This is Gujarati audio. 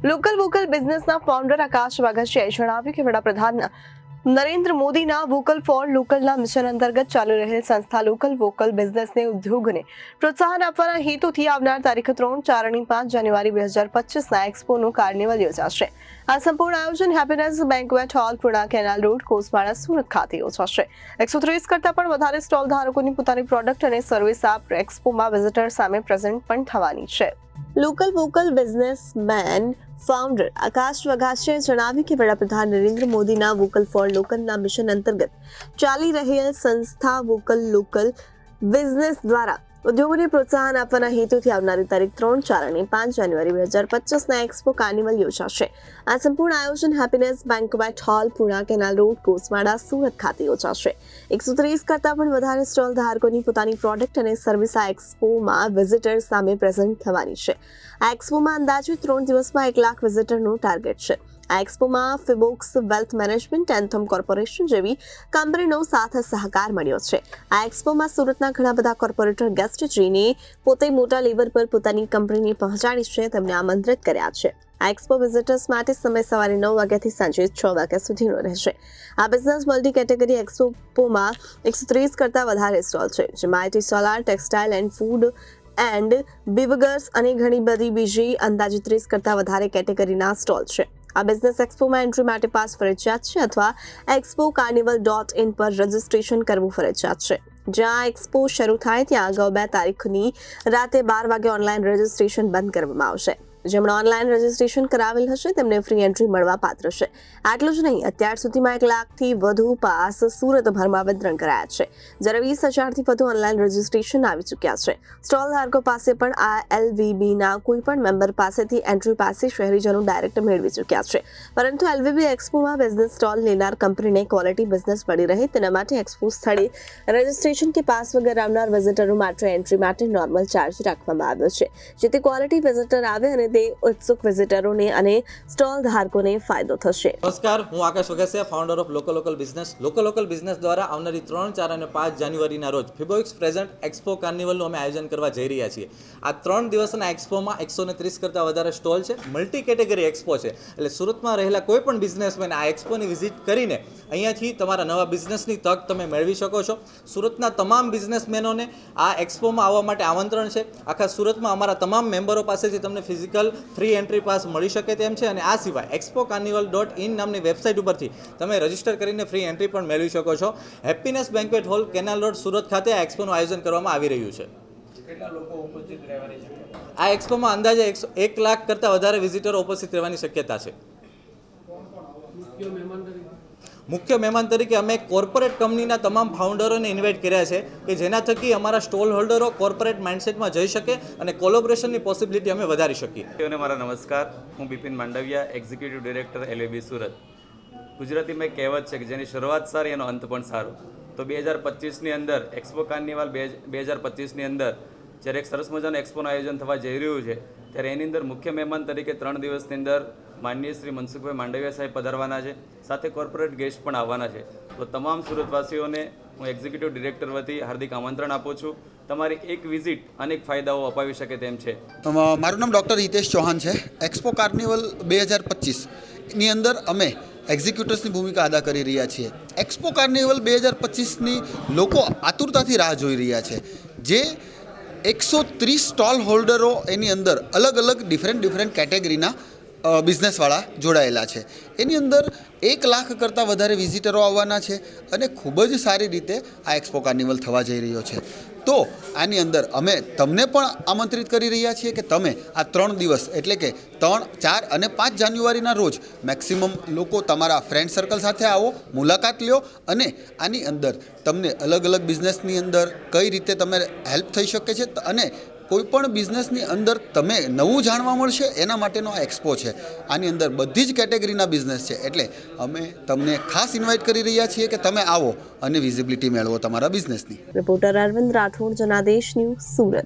લોકલ વોકલ બિઝનેસના ફાઉન્ડર આકાશ વાઘાસિયાએ જણાવ્યું કે વડાપ્રધાન નરેન્દ્ર મોદીના વોકલ ફોર લોકલના મિશન અંતર્ગત ચાલી રહેલ સંસ્થા લોકલ વોકલ બિઝનેસને ઉદ્યોગને પ્રોત્સાહન આપવાના હેતુથી આવનાર તારીખ 3, 4 અને 5 જાન્યુઆરી 2025ના એક્સપોનું કાર્નિવલ યોજાશે। આ સંપૂર્ણ આયોજન happiness banquet hall, Purna canal road, Kosmada, Surat ખાતે યોજાશે। 130 કરતાં પણ વધારે સ્ટોલ ધારકોની પોતાની પ્રોડક્ટ અને સર્વિસ આ એક્સપોમાં વિઝિટર સામે પ્રેઝન્ટ પણ થવાની છે। લોકલ વોકલ બિઝનેસમેન ફાઉન્ડર આકાશ વાઘાસિયાએ જણાવ્યું કે વડાપ્રધાન નરેન્દ્ર મોદીના વોકલ ફોર લોકલના મિશન અંતર્ગત ચાલી રહેલ સંસ્થા વોકલ લોકલ બિઝનેસ દ્વારા ઉદ્યોગોને પ્રોત્સાહન આપવાના હેતુથી આવનારી તારીખ 3, 4 અને 5 જાન્યુઆરી 2025ના એક્સપો કાર્નિવલ યોજાશે। આ સંપૂર્ણ આયોજન happiness banquet hall, Purna canal road, Kosmada, Surat ખાતે યોજાશે। 130 કરતાં પણ વધારે સ્ટોલ ધારકોની પોતાની પ્રોડક્ટ અને સર્વિસ આ એક્સપોમાં વિઝિટર સામે પ્રેઝન્ટ થવાની છે। આ એક્સપોમાં અંદાજિત 3 દિવસમાં 1 લાખ વિઝિટરનું ટાર્ગેટ છે। આ એક્સપોમાં ફિબોક્સ વેલ્થ મેનેજમેન્ટ, એન્થમ કોર્પોરેશન જેવી કંપનીનો સાથ સહકાર મળ્યો છે। આ એક્સપોમાં સુરતના ઘણા બધા કોર્પોરેટર ગેસ્ટ જેને પોતે મોટા લેવલ પર પોતાની કંપનીને પહોંચાડી છે તેમને આમંત્રિત કર્યા છે। આ એક્સપો વિઝિટર્સ માટે સમય સવારે 9 વાગ્યાથી સાંજે 6 વાગ્યા સુધીનો રહેશે। આ બિઝનેસ મલ્ટી કેટેગરી એક્સપોમાં 130 કરતાં વધારે સ્ટોલ છે, જેમાં IT, solar, textile and food and beverages અને ઘણી બધી બીજી અંદાજે 30 કરતાં વધારે કેટેગરીના સ્ટોલ છે। આ બિઝનેસ એક્સપોમાં એન્ટ્રી માટે પાસ ફરજિયાત છે અથવા expocarnival.in પર રજીસ્ટ્રેશન કરવું ફરજિયાત છે। જ્યાં એક્સપો શરૂ થાય ત્યાં અગાઉ 2 તારીખની રાતે 12 વાગે ઓનલાઈન રજીસ્ટ્રેશન બંધ કરવામાં આવશે। જેમણે ઓનલાઈન રજીસ્ટ્રેશન કરાવેલ હશે તેમને ફ્રી એન્ટ્રી મળવા પાત્ર છે। આટલું જ નહીં, અત્યાર સુધીમાં 1 લાખથી વધુ પાસ સુરતભરમાં વિતરણ કરાયા છે, જ્યારે 20,000થી વધુ ઓનલાઈન રજીસ્ટ્રેશન આવી ચૂક્યા છે। સ્ટોલ ધારકો પાસે પણ આ એલવીબીના કોઈ પણ મેમ્બર પાસેથી એન્ટ્રી પાસે શહેરીજનો ડાયરેક્ટ મેળવી ચૂક્યા છે, પરંતુ એલવીબી એક્સપોમાં બિઝનેસ સ્ટોલ લેનાર કંપનીને ક્વોલિટી બિઝનેસ મળી રહે તેના માટે એક્સપો સ્થળે રજીસ્ટ્રેશન કે પાસ વગર આવનાર વિઝિટરો માટે એન્ટ્રી માટે નોર્મલ ચાર્જ રાખવામાં આવ્યો છે, જેથી ક્વોલિટી વિઝિટર આવે અને તે ઉત્સુક વિઝિટરોને અને સ્ટોલ ધારકોને ફાયદો થશે। નમસ્કાર, હું Akash Vaghasiya, founder of local business. Local business દ્વારા આવનારી 3, 4 અને 5 જાન્યુઆરીના રોજ ફિબોક્સ પ્રેઝન્ટ એક્સપો કાર્નિવલનું અમે આયોજન કરવા જઈ રહ્યા છીએ। આ 3 દિવસના એક્સપોમાં 130 કરતાં વધારે સ્ટોલ છે, મલ્ટી કેટેગરી એક્સપો છે, એટલે સુરતમાં રહેલા કોઈ પણ બિઝનેસમેન આ એક્સપોની વિઝિટ કરીને અહીંયાથી તમારા નવા બિઝનેસની તક તમે મેળવી શકો છો। સુરતના તમામ બિઝનેસમેનોને આ એક્સપોમાં આવવા માટે આમંત્રણ છે। આખા સુરતમાં અમારા તમામ મેમ્બરો પાસેથી તમને ફિઝિકલ ફ્રી એન્ટ્રી પાસ મળી શકે તેમ છે, અને આ સિવાય expocarnival.in નામની વેબસાઇટ ઉપરથી તમે રજીસ્ટર કરીને ફ્રી એન્ટ્રી પણ મેળવી શકો છો। Happiness banquet hall, canal road, Surat ખાતે આ એક્સપોનું આયોજન કરવામાં આવી રહ્યું છે। આ એક્સપોમાં અંદાજે 1 લાખ કરતાં વધારે વિઝિટરો ઉપસ્થિત રહેવાની શક્યતા છે। મુખ્ય મહેમાન તરીકે અમે કોર્પોરેટ કંપનીના તમામ ફાઉન્ડરોને ઇન્વાઇટ કર્યા છે કે જેના થકી અમારા સ્ટોલ હોલ્ડરો કોર્પોરેટ માઇન્ડસેટમાં જઈ શકે અને કોલેબોરેશનની પોસિબિલિટી અમે વધારી શકીએ। મારા નમસ્કાર, હું બિપિન માંડવિયા, એક્ઝિક્યુટિવ ડિરેક્ટર એલવીબી સુરત। ગુજરાતીમાં એક કહેવત છે કે જેની શરૂઆત સારી એનો અંત પણ સારો। તો 2025ની અંદર એક્સપો કાર્નિવલ 2025ની અંદર જ્યારે એક સરસ મજાનું એક્સપોનું આયોજન થવા જઈ રહ્યું છે, ત્યારે એની અંદર મુખ્ય મહેમાન તરીકે 3 દિવસની અંદર માનનીય શ્રી મનસુખભાઈ માંડવિયા સાહેબ પધારવાના છે, સાથે કોર્પોરેટ ગેસ્ટ પણ આવવાના છે। તો તમામ સુરતવાસીઓને હું એક્ઝિક્યુટિવ ડિરેક્ટર વતી હાર્દિક આમંત્રણ આપું છું। તમારી એક વિઝિટ અનેક ફાયદાઓ અપાવી શકે તેમ છે। મારું નામ ડૉક્ટર હિતેશ ચૌહાણ છે। એક્સપો કાર્નિવલ 2025ની અંદર અમે એક્ઝિક્યુટર્સની ભૂમિકા અદા કરી રહ્યા છીએ। એક્સપો કાર્નિવલ 2025ની લોકો આતુરતાથી રાહ જોઈ રહ્યા છે, જે 130 સ્ટોલ હોલ્ડરો એની અંદર અલગ અલગ ડિફરન્ટ કેટેગરીના બિઝનેસવાળા જોડાયેલા છે। એની અંદર 1 લાખ કરતાં વધારે વિઝિટરો આવવાના છે અને ખૂબ જ સારી રીતે આ એક્સપો કાર્નિવલ થવા જઈ રહ્યો છે। તો આની અંદર અમે તમને પણ આમંત્રિત કરી રહ્યા છીએ કે તમે આ 3 દિવસ એટલે કે 3, 4 અને 5 જાન્યુઆરીના રોજ મેક્સિમમ લોકો તમારા ફ્રેન્ડ સર્કલ સાથે આવો, મુલાકાત લ્યો અને આની અંદર તમને અલગ અલગ બિઝનેસની અંદર કઈ રીતે તમે હેલ્પ થઈ શકે છે અને કોઈપણ બિઝનેસની અંદર તમે નવું જાણવા મળશે એના માટેનો આ એક્સપો છે। આની અંદર બધી જ કેટેગરીના બિઝનેસ છે, એટલે અમે તમને ખાસ ઇન્વાઇટ કરી રહ્યા છીએ કે તમે આવો અને વિઝિબિલિટી મેળવો તમારા બિઝનેસની। Reporter Arvind Rathod, Janadesh news, Surat.